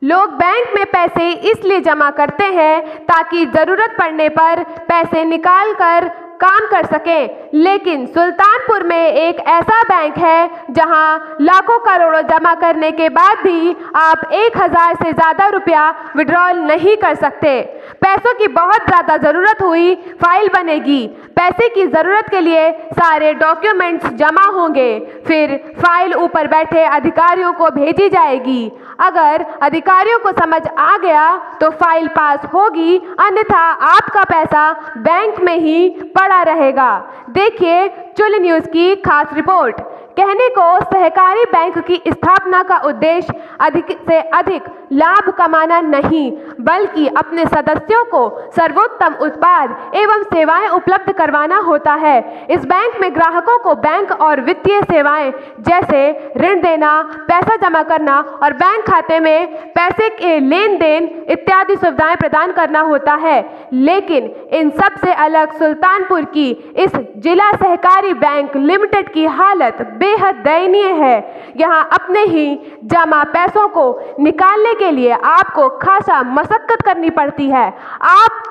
लोग बैंक में पैसे इसलिए जमा करते हैं ताकि ज़रूरत पड़ने पर पैसे निकाल कर काम कर सकें, लेकिन सुल्तानपुर में एक ऐसा बैंक है जहां लाखों करोड़ों जमा करने के बाद भी आप 1000 से ज़्यादा रुपया विड्रॉल नहीं कर सकते। पैसों की बहुत ज़्यादा ज़रूरत हुई, फाइल बनेगी, पैसे की ज़रूरत के लिए सारे डॉक्यूमेंट्स जमा होंगे, फिर फाइल ऊपर बैठे अधिकारियों को भेजी जाएगी। अगर अधिकारियों को समझ आ गया तो फाइल पास होगी, अन्यथा आपका पैसा बैंक में ही पड़ा रहेगा। देखिए चुल न्यूज़ की खास रिपोर्ट। कहने को सहकारी बैंक की स्थापना का उद्देश्य अधिक से अधिक लाभ कमाना नहीं, बल्कि अपने सदस्यों को सर्वोत्तम उत्पाद एवं सेवाएं उपलब्ध करवाना होता है। इस बैंक में ग्राहकों को बैंक और वित्तीय सेवाएं जैसे ऋण देना, पैसा जमा करना और बैंक खाते में पैसे के लेन देन इत्यादि सुविधाएं प्रदान करना होता है। लेकिन इन सब से अलग सुल्तानपुर की इस जिला सहकारी बैंक लिमिटेड की हालत बेहद दयनीय है। यहाँ अपने ही जमा पैसों को निकालने के लिए आपको खासा मशक्कत करनी पड़ती है। आप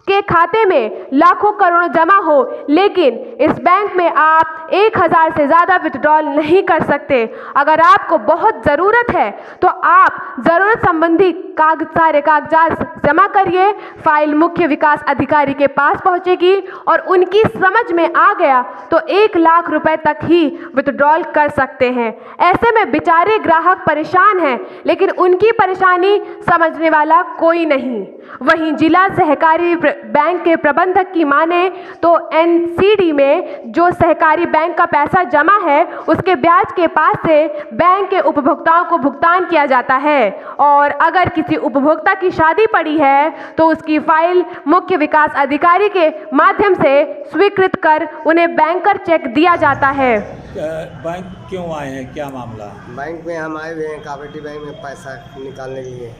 के खाते में लाखों करोड़ों जमा हो, लेकिन इस बैंक में आप 1000 से ज़्यादा विथड्रॉल नहीं कर सकते। अगर आपको बहुत ज़रूरत है तो आप ज़रूरत संबंधी सारे कागजात जमा करिए, फाइल मुख्य विकास अधिकारी के पास पहुंचेगी और उनकी समझ में आ गया तो 1 लाख रुपए तक ही विथड्रॉल कर सकते हैं। ऐसे में बेचारे ग्राहक परेशान हैं, लेकिन उनकी परेशानी समझने वाला कोई नहीं। वहीं जिला सहकारी बैंक के प्रबंधक की माने तो एनसीडी में जो सहकारी बैंक का पैसा जमा है उसके ब्याज के पास से बैंक के उपभोक्ताओं को भुगतान किया जाता है, और अगर किसी उपभोक्ता की शादी पड़ी है तो उसकी फाइल मुख्य विकास अधिकारी के माध्यम से स्वीकृत कर उन्हें बैंकर चेक दिया जाता है। बैंक क्यों आए हैं, क्या मामला? बैंक में हम आए हुए हैं कोऑपरेटिव बैंक में पैसा निकालने के लिए।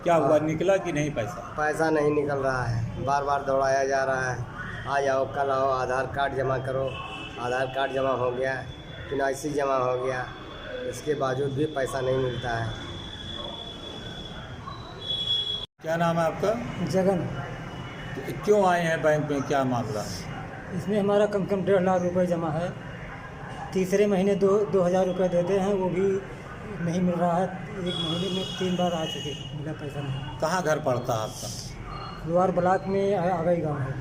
क्या हुआ, निकला कि नहीं पैसा? पैसा नहीं निकल रहा है, बार बार दौड़ाया जा रहा है, आ जाओ कल आओ, आधार कार्ड जमा करो। आधार कार्ड जमा हो गया, NIC जमा हो गया, इसके बावजूद भी पैसा नहीं मिलता है। क्या नाम है आपका? जगन। क्यों आए हैं बैंक में, क्या मामला? इसमें हमारा कम से कम 1.5 लाख रुपए जमा है। तीसरे महीने 2000 रुपये देते हैं, वो भी नहीं मिल रहा है। 1 महीने में 3 बार आ चुके, मिला पैसा नहीं। कहाँ घर पड़ता है आपका? लोअर ब्लॉक में आगई गाँव है।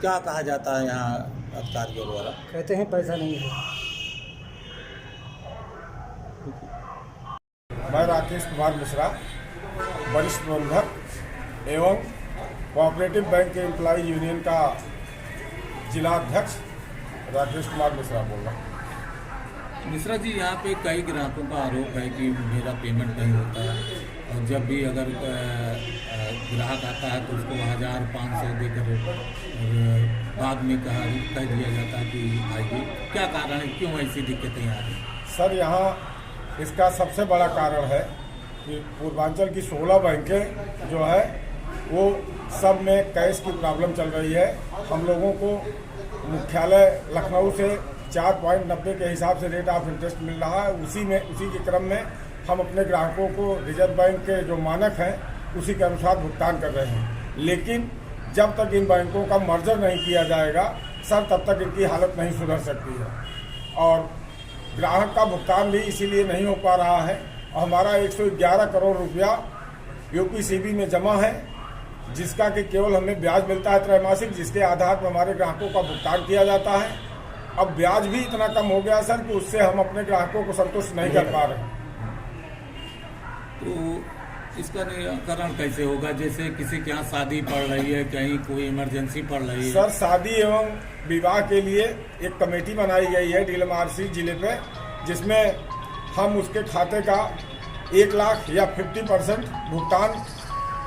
क्या कहा जाता है यहाँ अधिकारियों द्वारा? कहते हैं पैसा नहीं है। मैं राकेश कुमार मिश्रा, वरिष्ठ प्रबंधक एवं कोऑपरेटिव बैंक के एम्प्लॉय यूनियन का जिला अध्यक्ष राकेश कुमार मिश्रा बोल रहा हूँ। मिश्रा जी, यहाँ पे कई ग्राहकों का आरोप है कि मेरा पेमेंट नहीं होता है, और जब भी अगर ग्राहक आता है तो उसको 1500 देकर बाद में कह दिया जाता है कि आइए। क्या कारण है, क्यों ऐसी दिक्कतें आ रही? सर, यहाँ इसका सबसे बड़ा कारण है कि पूर्वांचल की 16 बैंकें जो है वो सब में कैश की प्रॉब्लम चल रही है। हम लोगों को मुख्यालय लखनऊ से 4.90 के हिसाब से रेट ऑफ इंटरेस्ट मिल रहा है। उसी के क्रम में हम अपने ग्राहकों को रिजर्व बैंक के जो मानक हैं उसी के अनुसार भुगतान कर रहे हैं। लेकिन जब तक इन बैंकों का मर्जर नहीं किया जाएगा सर, तब तक इनकी हालत नहीं सुधर सकती है, और ग्राहक का भुगतान भी इसीलिए नहीं हो पा रहा है। हमारा 111 करोड़ रुपया यूपीसीबी में जमा है, जिसका कि केवल हमें ब्याज मिलता है त्रैमासिक, जिसके आधार पर हमारे ग्राहकों का भुगतान किया जाता है। अब ब्याज भी इतना कम हो गया सर कि उससे हम अपने ग्राहकों को संतुष्ट नहीं कर पा रहे। तो इसका निराकरण कैसे होगा? जैसे किसी के यहाँ शादी पड़ रही है, कहीं कोई इमरजेंसी पड़ रही है। सर, शादी एवं विवाह के लिए एक कमेटी बनाई गई है डीएमआरसी जिले पे, जिसमें हम उसके खाते का 1 लाख या 50% भुगतान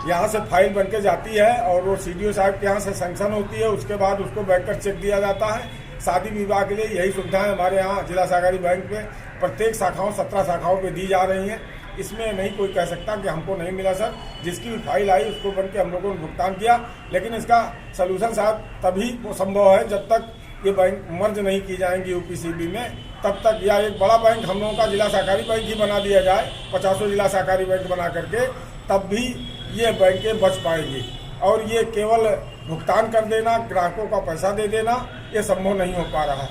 यहाँ से फाइल बन के जाती है और वो CDO साहब के यहाँ से सैंक्शन होती है। उसके बाद उसको बैंकर चेक दिया जाता है। शादी विवाह के लिए यही सुविधाएं हमारे यहाँ जिला सहकारी बैंक में प्रत्येक शाखाओं 17 शाखाओं पे दी जा रही हैं। इसमें नहीं कोई कह सकता कि हमको नहीं मिला सर। जिसकी भी फाइल आई उसको बन के हम लोगों ने भुगतान किया, लेकिन इसका सलूशन साहब तभी वो संभव है जब तक ये बैंक मर्ज नहीं की जाएंगी यूपीसीबी में। तब तक, या एक बड़ा बैंक हम लोगों का जिला सहकारी बैंक ही बना दिया जाए, 50 जिला सहकारी बैंक बना करके, तब भी ये बैंकें बच पाएंगी। और ये केवल भुगतान कर देना, ग्राहकों का पैसा दे देना, ये संभव नहीं हो पा रहा है।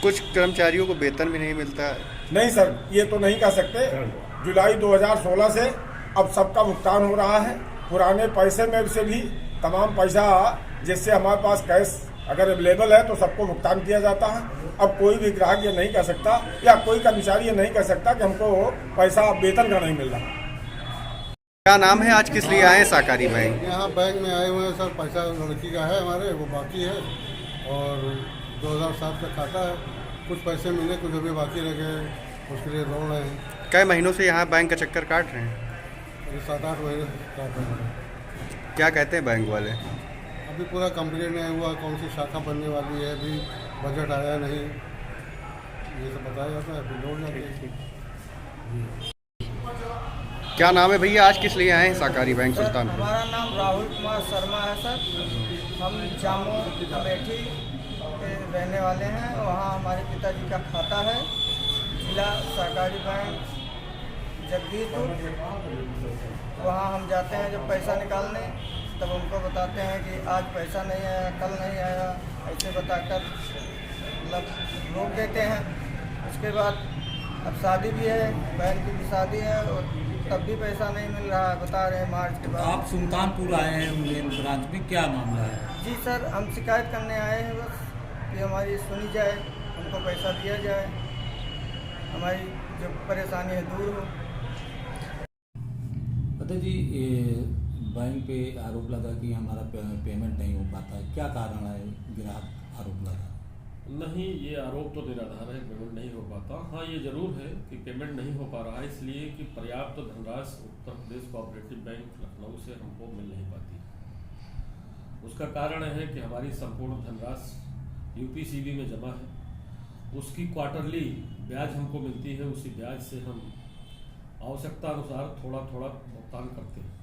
कुछ कर्मचारियों को वेतन भी नहीं मिलता है। नहीं सर, ये तो नहीं कह सकते। जुलाई 2016 से अब सबका भुगतान हो रहा है, पुराने पैसे में से भी तमाम पैसा जिससे हमारे पास कैश अगर अवेलेबल है तो सबको भुगतान किया जाता है। अब कोई भी ग्राहक ये नहीं कह सकता या कोई कर्मचारी ये नहीं कह सकता कि हमको पैसा वेतन का नहीं मिल रहा। क्या नाम है, आज किस लिए आए सहकारी बैंक? यहाँ बैंक में आए हुए हैं सर, पैसा लड़की का है हमारे, वो बाकी है और 2007 का खाता है। कुछ पैसे मिले, कुछ अभी बाकी रह गए, उसके लिए दौड़ रहे हैं। कई महीनों से यहाँ बैंक का चक्कर काट रहे हैं। अभी 7-8 महीने काट रहे हैं। क्या कहते हैं बैंक वाले? अभी पूरा कंप्लीट नहीं हुआ, कौन सी शाखा बनने वाली है, अभी बजट आया नहीं, ये सब बताया जाता है, फिर दौड़ जाते हैं। क्या नाम है भैया, आज किस लिए आए हैं सहकारी बैंक सुल्तानपुर? हमारा नाम राहुल कुमार शर्मा है सर। हम जामो अमेठी के रहने वाले हैं। वहाँ हमारे पिताजी का खाता है, जिला सहकारी बैंक जगदीशपुर। वहाँ हम जाते हैं जब पैसा निकालने, तब उनको बताते हैं कि आज पैसा नहीं आया, कल नहीं आया, ऐसे बताकर मतलब रोक देते हैं। उसके बाद अब शादी भी है, बहन की भी शादी है और तब भी पैसा नहीं मिल रहा है, बता रहे हैं मार्च के बाद। आप सुल्तानपुर आए हैं मेन ब्रांच में, क्या मामला है? जी सर, हम शिकायत करने आए हैं बस कि हमारी सुनी जाए, हमको पैसा दिया जाए, हमारी जो परेशानी है दूर हो। पता जी, बैंक पे आरोप लगा कि हमारा पेमेंट नहीं हो पाता है, क्या कारण है? ग्राहक आरोप लगा। नहीं, ये आरोप तो निराधार है, पेमेंट नहीं हो पाता। हाँ, ये जरूर है कि पेमेंट नहीं हो पा रहा है, इसलिए कि पर्याप्त धनराशि उत्तर प्रदेश कोऑपरेटिव बैंक लखनऊ से हमको मिल नहीं पाती। उसका कारण है कि हमारी संपूर्ण धनराशि यूपीसीबी में जमा है, उसकी क्वार्टरली ब्याज हमको मिलती है, उसी ब्याज से हम आवश्यकता अनुसार थोड़ा थोड़ा भुगतान करते हैं।